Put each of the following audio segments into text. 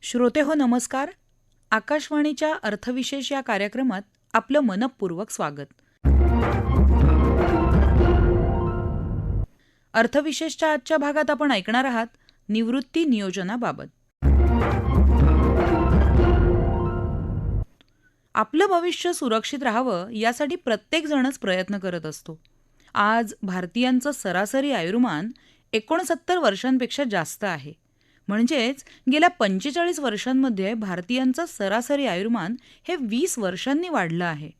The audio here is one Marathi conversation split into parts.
श्रोते हो नमस्कार. आकाशवाणीच्या अर्थविशेष या कार्यक्रमात आपलं मनपूर्वक स्वागत. अर्थविशेषच्या आजच्या भागात आपण ऐकणार आहात निवृत्ती नियोजनाबाबत. आपलं भविष्य सुरक्षित राहावं यासाठी प्रत्येक जणच प्रयत्न करत असतो. आज भारतीयांचं सरासरी आयुर्मान 69 वर्षांपेक्षा जास्त आहे. म्हणजेच गेल्या 45 वर्षांमध्ये भारतीयांचं सरासरी आयुर्मान हे 20 वर्षांनी वाढलं आहे.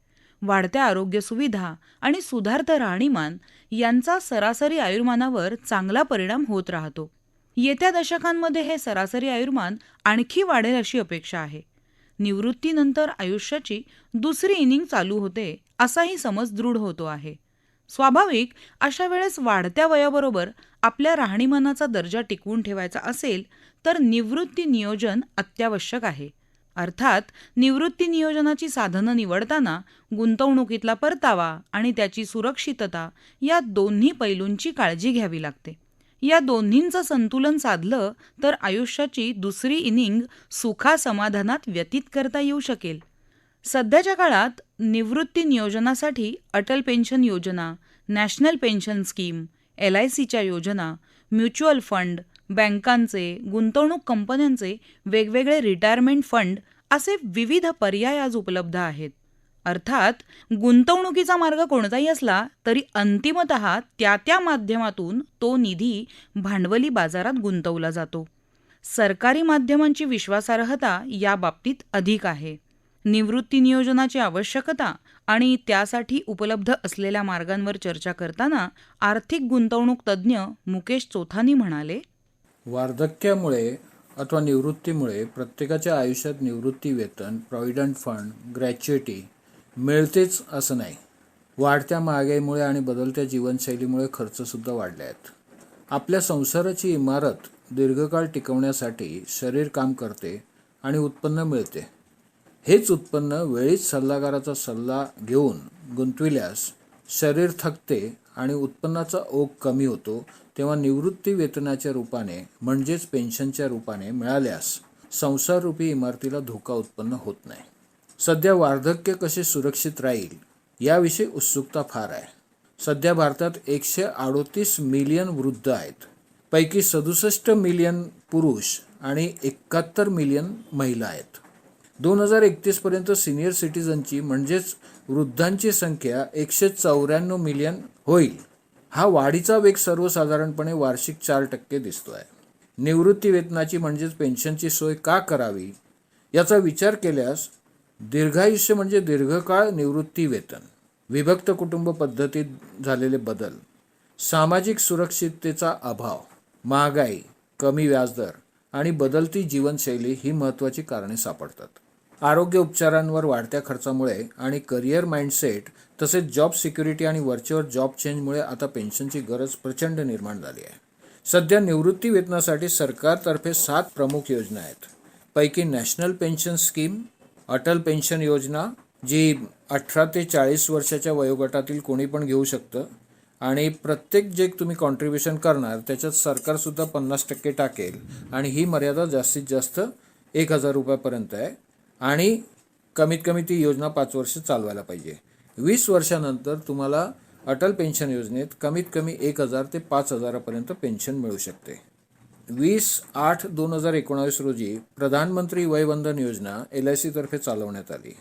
वाढत्या आरोग्य सुविधा आणि सुधारतं राहणीमान यांचा सरासरी आयुर्मानावर चांगला परिणाम होत राहतो. येत्या दशकांमध्ये हे सरासरी आयुर्मान आणखी वाढेल अशी अपेक्षा आहे. निवृत्तीनंतर आयुष्याची दुसरी इनिंग चालू होते असाही समज दृढ होतो आहे. स्वाभाविक अशा वेळेस वाढत्या वयाबरोबर आपल्या राहणीमानाचा दर्जा टिकवून ठेवायचा असेल तर निवृत्ती नियोजन अत्यावश्यक आहे. अर्थात निवृत्ती नियोजनाची साधनं निवडताना गुंतवणुकीतला परतावा आणि त्याची सुरक्षितता या दोन्ही पैलूंची काळजी घ्यावी लागते. या दोन्हींचं संतुलन साधलं तर आयुष्याची दुसरी इनिंग सुखासमाधानात व्यतीत करता येऊ शकेल. सध्याच्या काळात निवृत्ती नियोजनासाठी अटल पेन्शन योजना, नॅशनल पेन्शन स्कीम, LICच्या योजना, म्युच्युअल फंड, बँकांचे, गुंतवणूक कंपन्यांचे वेगवेगळे रिटायरमेंट फंड असे विविध पर्याय आज उपलब्ध आहेत. अर्थात गुंतवणुकीचा मार्ग कोणताही असला तरी अंतिमतः त्या माध्यमातून तो निधी भांडवली बाजारात गुंतवला जातो. सरकारी माध्यमांची विश्वासार्हता या बाबतीत अधिक आहे. निवृत्ती नियोजनाची आवश्यकता आणि त्यासाठी उपलब्ध असलेल्या मार्गांवर चर्चा करताना आर्थिक गुंतवणूक तज्ज्ञ मुकेश चोथानी म्हणाले, वार्धक्यामुळे अथवा निवृत्तीमुळे प्रत्येकाच्या आयुष्यात निवृत्ती वेतन, प्रॉव्हिडंट फंड, ग्रॅच्युइटी मिळतेच असं नाही. वाढत्या महागाईमुळे आणि बदलत्या जीवनशैलीमुळे खर्चसुद्धा वाढले आहेत. आपल्या संसाराची इमारत दीर्घकाळ टिकवण्यासाठी शरीर काम करते आणि उत्पन्न मिळते. हेच उत्पन्न वेळीच सल्लागाराचा सल्ला घेऊन गुंतविल्यास शरीर थकते आणि उत्पन्नाचा ओघ कमी होतो. तेव्हा निवृत्ती वेतनाच्या रूपाने म्हणजेच पेन्शनच्या रूपाने मिळाल्यास संसाररूपी इमारतीला धोका उत्पन्न होत नाही. सध्या वार्धक्य कसे सुरक्षित राहील याविषयी उत्सुकता फार आहे. सध्या भारतात 138 मिलियन वृद्ध आहेत. पैकी 67 मिलियन पुरुष आणि 71 मिलियन महिला आहेत. 2031 पर्यंत सिनियर सिटीजनची म्हणजेच वृद्धांची संख्या 194 मिलियन होईल. हा वाढीचा वेग सर्वसाधारणपणे वार्षिक 4% दिसतो आहे. निवृत्ती वेतनाची म्हणजेच पेन्शनची सोय का करावी याचा विचार केल्यास दीर्घायुष्य म्हणजे दीर्घकाळ निवृत्ती वेतन, विभक्त कुटुंब पद्धतीत झालेले बदल, सामाजिक सुरक्षिततेचा अभाव, महागाई, कमी व्याजदर आणि बदलती जीवनशैली ही महत्त्वाची कारणे सापडतात. आरोग्य उपचारांवर वाढत्या खर्चामुळे आणि करिअर माइंडसेट तसेच जॉब सिक्युरिटी आणि वरचेवर जॉब चेंजमुळे आता पेन्शनची गरज प्रचंड निर्माण झाली आहे. सध्या निवृत्ती वेतनासाठी सरकारतर्फे 7 प्रमुख योजना आहेत. पैकी national pension scheme, Atal pension योजना जी 18 ते 40 वर्षाच्या वयोगटातील कोणी पण घेऊ शकतं आणि प्रत्येक जे तुम्ही कॉन्ट्रीब्युशन करणार त्याच्यात सरकारसुद्धा 50% टाकेल आणि ही मर्यादा जास्तीत जास्त 1,000 रुपयापर्यंत आहे आणि कमीत कमी ती योजना 5 वर्ष चालवायला पाहिजे. 20 वर्षानंतर तुम्हाला अटल पेन्शन योजनेत कमीत कमी 1,000 ते 5,000पर्यंत पेन्शन मिळू शकते. 20/8/2019 रोजी प्रधानमंत्री वय वंदन योजना LIC तर्फे चालवण्यात आली.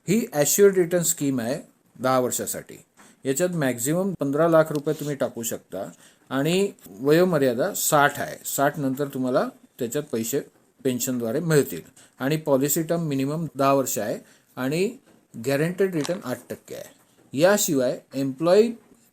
ही ॲश्युअर्ड रिटर्न स्कीम आहे 10 वर्षासाठी. याच्यात मॅक्झिमम 15 लाख रुपये तुम्ही टाकू शकता आणि वयोमर्यादा 60 आहे. 60 नंतर तुम्हाला त्याच्यात पैसे पेन्शनद्वारे मिळतील आणि पॉलिसी टर्म मिनिमम 10 वर्ष आहे आणि गॅरंटेड रिटर्न 8% आहे. याशिवाय एम्प्लॉई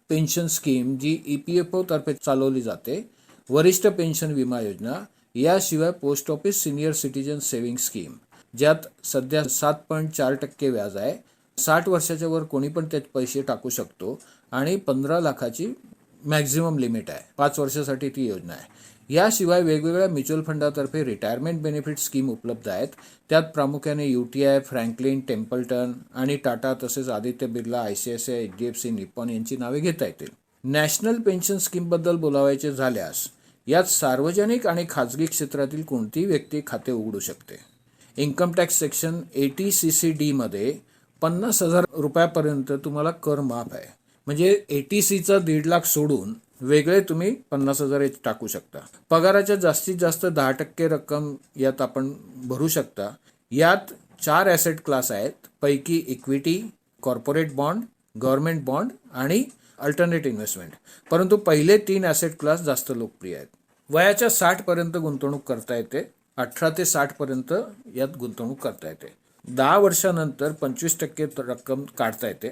पेन्शन स्कीम जी EPFO तर्फे चालवली जाते, वरिष्ठ पेन्शन विमा योजना, याशिवाय post office senior citizen saving scheme ज्यात सध्या 7.4% व्याज आहे. 60 वर्षाच्या वर कोणी पण त्यात पैसे टाकू शकतो आणि 15 लाखाची मॅक्झिमम लिमिट आहे. 5 वर्षासाठी ती योजना आहे. याशिवाय वेगवेगळ्या म्युच्युअल फंडातर्फे रिटायरमेंट बेनिफिट स्कीम उपलब्ध आहेत. त्यात प्रामुख्याने UTI, फ्रँकलिन टेम्पल्टन आणि टाटा तसेच Aditya Birla, ICICI, HDFC, Nippon यांची नावे घेता येतील. नॅशनल पेन्शन स्कीमबद्दल बोलावायचे झाल्यास यात सार्वजनिक आणि खाजगी क्षेत्रातील कोणतीही व्यक्ती खाते उघडू शकते. इन्कम टॅक्स सेक्शन 80 CC मध्ये 50,000 रुपयापर्यंत तुम्हाला कर माफ आहे. म्हणजे 80Cचा 1,50,000 सोडून वेगळे तुम्ही 50,000 टाकू शकता. पगाराच्या जास्तीत जास्त 10% रक्कम यात आपण भरू शकता. यात 4 ॲसेट क्लास आहेत, पैकी equity, corporate bond, government bond आणि अल्टरनेट इन्व्हेस्टमेंट. परंतु पहिले 3 ॲसेट क्लास जास्त लोकप्रिय आहेत. वयाच्या 60 पर्यंत गुंतवणूक करता येते. 18 ते 60 पर्यंत यात गुंतवणूक करता येते. 10 वर्षानंतर 25% रक्कम काढता येते.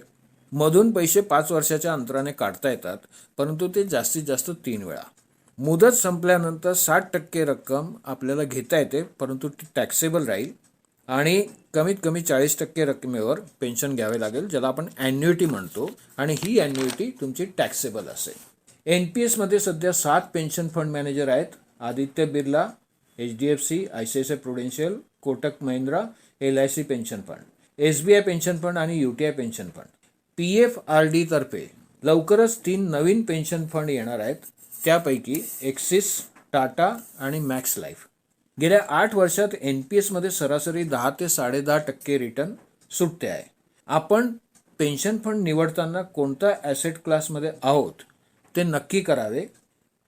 मधून पैसे 5 वर्षाच्या अंतराने काढता येतात, परंतु ते जास्तीत जास्त 3 वेळा. मुदत संपल्यानंतर 60% रक्कम आपल्याला घेता येते, परंतु ती टॅक्सेबल राहील आणि कमीत कमी 40% रकमेवर पेन्शन घ्यावे लागेल, ज्याला आपण ॲन्युइटी म्हणतो, आणि ही ॲन्युइटी तुमची टॅक्सेबल असेल. NPSमध्ये सध्या 7 पेन्शन फंड मॅनेजर आहेत. Aditya Birla, HDFC, ICICI Prudential, Kotak Mahindra, LIC pension fund, SBI pension fund आणि UTI पेन्शन फंड. PFRD तर्फे लवकरच 3 नवीन पेन्शन फंड येणार आहेत, त्यापैकी एक्सिस, टाटा आणि मॅक्स लाईफ. गेल्या 8 वर्षात NPSमध्ये सरासरी 10 ते 10.5% रिटर्न सुटते आहे. आपण पेन्शन फंड निवडताना कोणत्या ॲसेट क्लासमध्ये आहोत ते नक्की करावे,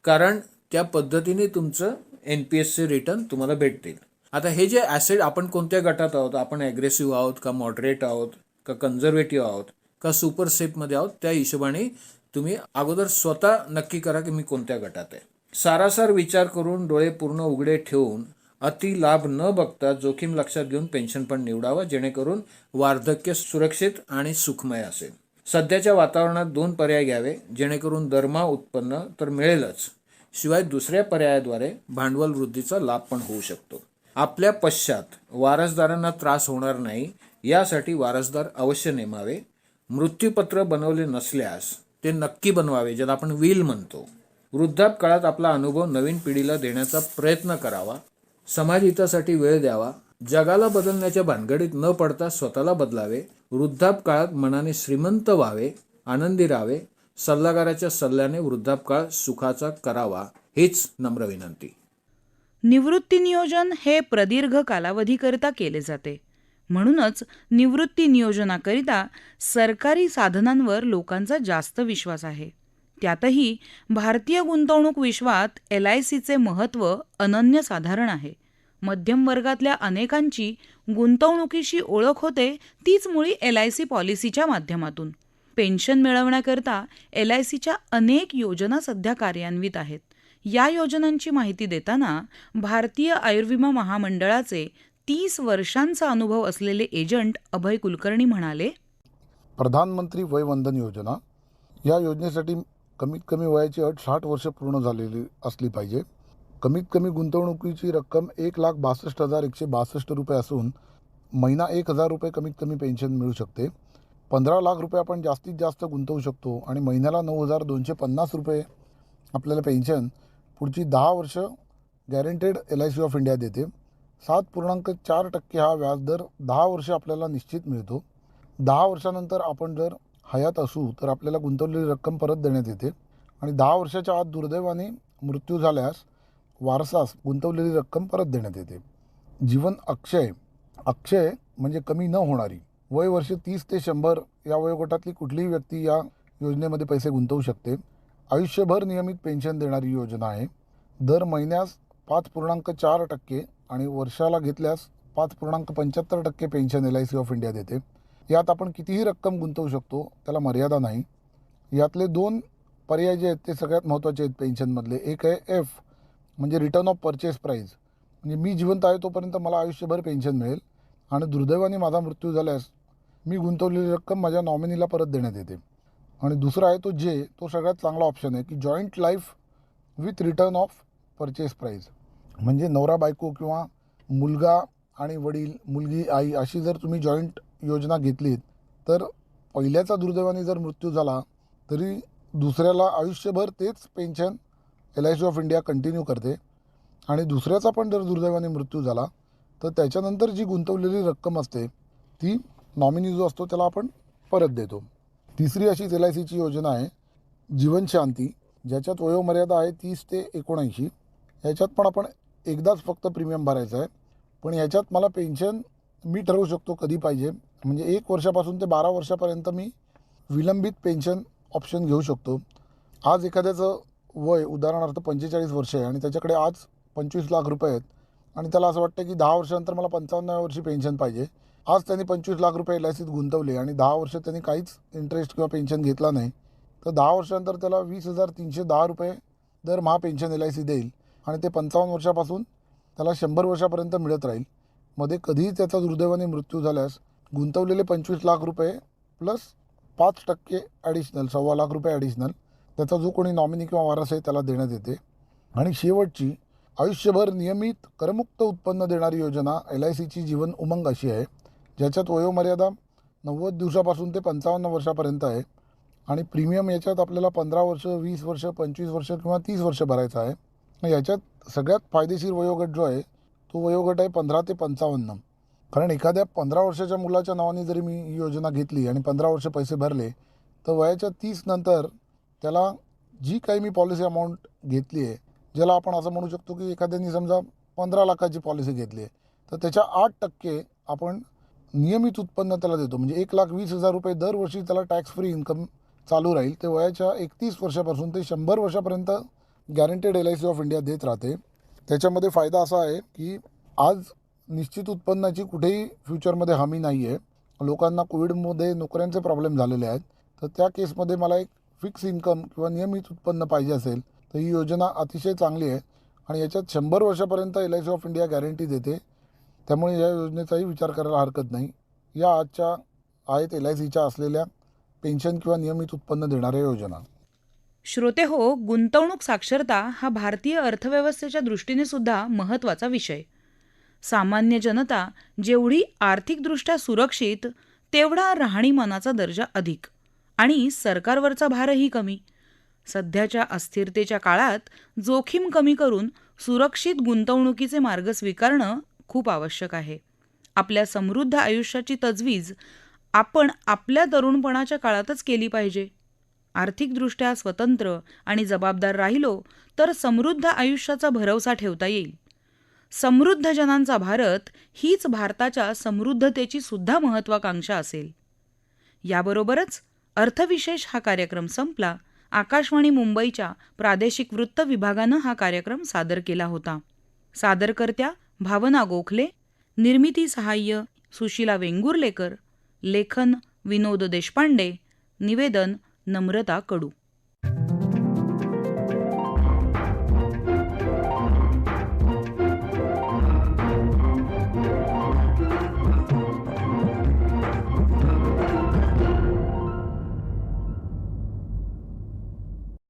कारण त्या पद्धतीने तुमचं NPSचे रिटर्न तुम्हाला भेटतील. आता हे जे ॲसेट, आपण कोणत्या गटात आहोत, आपण ॲग्रेसिव्ह आहोत का मॉडरेट आहोत का कन्झर्वेटिव्ह आहोत का सुपर सेफमध्ये आहोत, त्या हिशोबाने तुम्ही अगोदर स्वतः नक्की करा की मी कोणत्या गटात आहे. सारासार विचार करून डोळे पूर्ण उघडे ठेवून अति लाभ न बघता जोखीम लक्षात घेऊन पेन्शन फंड निवडावा, जेणेकरून वार्धक्य सुरक्षित आणि सुखमय असेल. सध्याच्या वातावरणात 2 पर्याय घ्यावे, जेणेकरून दरमहा उत्पन्न तर मिळेलच, शिवाय दुसऱ्या पर्यायाद्वारे भांडवल वृद्धीचा लाभ पण होऊ शकतो. आपल्या पश्चात वारसदारांना त्रास होणार नाही यासाठी वारसदार अवश्य नेमावे. मृत्यूपत्र बनवले नसल्यास ते नक्की बनवावे, ज्याला आपण विल म्हणतो. वृद्धापकाळात आपला अनुभव नवीन पिढीला देण्याचा प्रयत्न करावा. समाजहितासाठी वेळ द्यावा. जगाला बदलण्याच्या भानगडीत न पडता स्वतःला बदलावे. वृद्धापकाळात मनाने श्रीमंत व्हावे, आनंदी राहावे. सल्लागाराच्या सल्ल्याने वृद्धापकाळ सुखाचा करावा, हीच नम्र विनंती. निवृत्ती नियोजन हे प्रदीर्घ कालावधीकरिता केले जाते. म्हणूनच निवृत्ती नियोजनाकरिता सरकारी साधनांवर लोकांचा जास्त विश्वास आहे. त्यातही भारतीय गुंतवणूक विश्वात LICचे महत्त्व अनन्यसाधारण आहे. मध्यम वर्गातल्या अनेकांची गुंतवणुकीशी ओळख होते तीच मुळी LIC पॉलिसीच्या माध्यमातून. पेन्शन मिळवण्याकरता LICच्या अनेक योजना सध्या कार्यान्वित आहेत. या योजनांची माहिती देताना भारतीय आयुर्विमा महामंडळाचे 30 वर्षांचा अनुभव असलेले एजंट अभय कुलकर्णी म्हणाले, प्रधानमंत्री वय वंदन योजना या योजनेसाठी कमीत कमी वयाची अट 60 वर्ष पूर्ण झालेली असली पाहिजे. कमीत कमी गुंतवणुकीची रक्कम 1,62,162 रुपये असून महिना 1,000 रुपये कमीत कमी पेन्शन मिळू शकते. 15 लाख रुपये आपण जास्तीत जास्त गुंतवू शकतो आणि महिन्याला 9,250 रुपये आपल्याला पेन्शन पुढची 10 वर्ष गॅरंटेड LIC ऑफ इंडिया देते. 7.4% हा व्याजदर 10 वर्ष आपल्याला निश्चित मिळतो. 10 वर्षानंतर आपण जर हयात असू तर आपल्याला गुंतवलेली रक्कम परत देण्यात येते आणि 10 वर्षाच्या आत दुर्दैवाने मृत्यू झाल्यास वारसास गुंतवलेली रक्कम परत देण्यात येते. जीवन अक्षय म्हणजे कमी न होणारी. वय वर्ष 30 ते 100 या वयोगटातली कुठलीही व्यक्ती या योजनेमध्ये पैसे गुंतवू शकते. आयुष्यभर नियमित पेन्शन देणारी योजना आहे. दर महिन्यास 5.4% आणि वर्षाला घेतल्यास 5.75% पेन्शन LIC ऑफ इंडिया देते. यात आपण कितीही रक्कम गुंतवू शकतो, त्याला मर्यादा नाही. यातले 2 पर्याय जे आहेत ते सगळ्यात महत्त्वाचे आहेत पेन्शनमधले. एक आहे F म्हणजे रिटर्न ऑफ परचेस प्राईज, म्हणजे मी जिवंत आहे तोपर्यंत मला आयुष्यभर पेन्शन मिळेल आणि दुर्दैवाने माझा मृत्यू झाल्यास मी गुंतवलेली रक्कम माझ्या नॉमिनीला परत देण्यात येते. आणि दुसरा आहे तो J, तो सगळ्यात चांगला ऑप्शन आहे की joint life with return of purchase price, म्हणजे नवरा बायको किंवा मुलगा आणि वडील, मुलगी आई अशी जर तुम्ही जॉईंट योजना घेतलीत तर पहिल्याचा दुर्दैवाने जर मृत्यू झाला तरी दुसऱ्याला आयुष्यभर तेच pension LIC of India continue करते आणि दुसऱ्याचा पण जर दुर्दैवाने मृत्यू झाला तर त्याच्यानंतर जी गुंतवलेली रक्कम असते ती नॉमिनी जो असतो त्याला आपण परत देतो. तिसरी अशीच LICची योजना आहे जीवनशांती, ज्याच्यात वयोमर्यादा आहे 30 ते 79. याच्यात पण आपण एकदाच फक्त प्रीमियम भरायचं आहे. पण याच्यात मला पेन्शन मी ठरवू शकतो कधी पाहिजे. म्हणजे 1 वर्षापासून ते 12 वर्षापर्यंत मी विलंबित पेन्शन ऑप्शन घेऊ शकतो. आज एखाद्याचं वय उदाहरणार्थ 45 वर्ष आहे आणि त्याच्याकडे आज 25 लाख रुपये आहेत आणि त्याला असं वाटतं की 10 वर्षानंतर मला 55व्या वर्षी पेन्शन पाहिजे. आज त्यांनी 25 लाख रुपये LICत गुंतवले आणि 10 वर्ष त्यांनी काहीच इंटरेस्ट किंवा पेन्शन घेतला नाही, तर 10 वर्षानंतर त्याला 20,310 रुपये दरमहा पेन्शन LIC देईल आणि ते 55 वर्षापासून त्याला 100 वर्षापर्यंत मिळत राहील. मध्ये कधीही त्याचा दुर्दैवाने मृत्यू झाल्यास गुंतवलेले 25 लाख रुपये प्लस 5% ॲडिशनल 1.25 लाख रुपये ॲडिशनल त्याचा जो कोणी नॉमिनी किंवा वारस आहे त्याला देण्यात येते. आणि शेवटची आयुष्यभर नियमित करमुक्त उत्पन्न देणारी योजना LICची जीवन उमंग अशी आहे, ज्याच्यात वयोमर्यादा 90 दिवसापासून ते 55 वर्षापर्यंत आहे आणि प्रीमियम याच्यात आपल्याला 15 वर्ष, 20 वर्ष, 25 वर्ष किंवा 30 वर्ष भरायचं आहे. याच्यात सगळ्यात फायदेशीर वयोगट जो आहे तो वयोगट आहे 15 ते 55. कारण एखाद्या 15 वर्षाच्या मुलाच्या नावाने जरी मी ही योजना घेतली आणि 15 वर्ष पैसे भरले तर वयाच्या 30 नंतर त्याला जी काही मी पॉलिसी अमाऊंट घेतली आहे, ज्याला आपण असं म्हणू शकतो की एखाद्याने समजा 15 लाखाची पॉलिसी घेतली आहे, तर त्याच्या 8% आपण नियमित उत्पन्न त्याला देतो. म्हणजे 1,20,000 रुपये दरवर्षी त्याला टॅक्स फ्री इन्कम चालू राहील. ते वयाच्या 31 वर्षापासून ते 100 वर्षापर्यंत गॅरंटेड LIC ऑफ इंडिया देत राहते. त्याच्यामध्ये फायदा असा आहे की आज निश्चित उत्पन्नाची कुठेही फ्युचरमध्ये हमी नाही आहे. लोकांना कोविडमध्ये नोकऱ्यांचे प्रॉब्लेम झालेले आहेत, तर त्या केसमध्ये मला एक फिक्स इन्कम किंवा नियमित उत्पन्न पाहिजे असेल तर ही योजना अतिशय चांगली आहे आणि याच्यात 100 वर्षापर्यंत LIC ऑफ इंडिया गॅरंटी देते. त्यामुळे या योजनेचाही विचार करायला हरकत नाही. या आजच्या आहेत LICच्या असलेल्या पेन्शन किंवा नियमित उत्पन्न देणाऱ्या योजना. श्रोते हो, गुंतवणूक साक्षरता हा भारतीय अर्थव्यवस्थेच्या दृष्टीने सुद्धा महत्त्वाचा विषय. सामान्य जनता जेवढी आर्थिकदृष्ट्या सुरक्षित, तेवढा राहणीमानाचा दर्जा अधिक आणि सरकारवरचा भारही कमी. सध्याच्या अस्थिरतेच्या काळात जोखीम कमी करून सुरक्षित गुंतवणुकीचे मार्ग स्वीकारणं खूप आवश्यक आहे. आपल्या समृद्ध आयुष्याची तजवीज आपण आपल्या तरुणपणाच्या काळातच केली पाहिजे. आर्थिकदृष्ट्या स्वतंत्र आणि जबाबदार राहिलो तर समृद्ध आयुष्याचा भरवसा ठेवता येईल. समृद्ध जनांचा भारत हीच भारताच्या समृद्धतेची सुद्धा महत्त्वाकांक्षा असेल. याबरोबरच अर्थविशेष हा कार्यक्रम संपला. आकाशवाणी मुंबईच्या प्रादेशिक वृत्त विभागानं हा कार्यक्रम सादर केला होता. सादरकर्त्या भावना गोखले, निर्मिती सहाय्य सुशीला वेंगुर्लेकर, लेखन विनोद देशपांडे, निवेदन नम्रता कडू.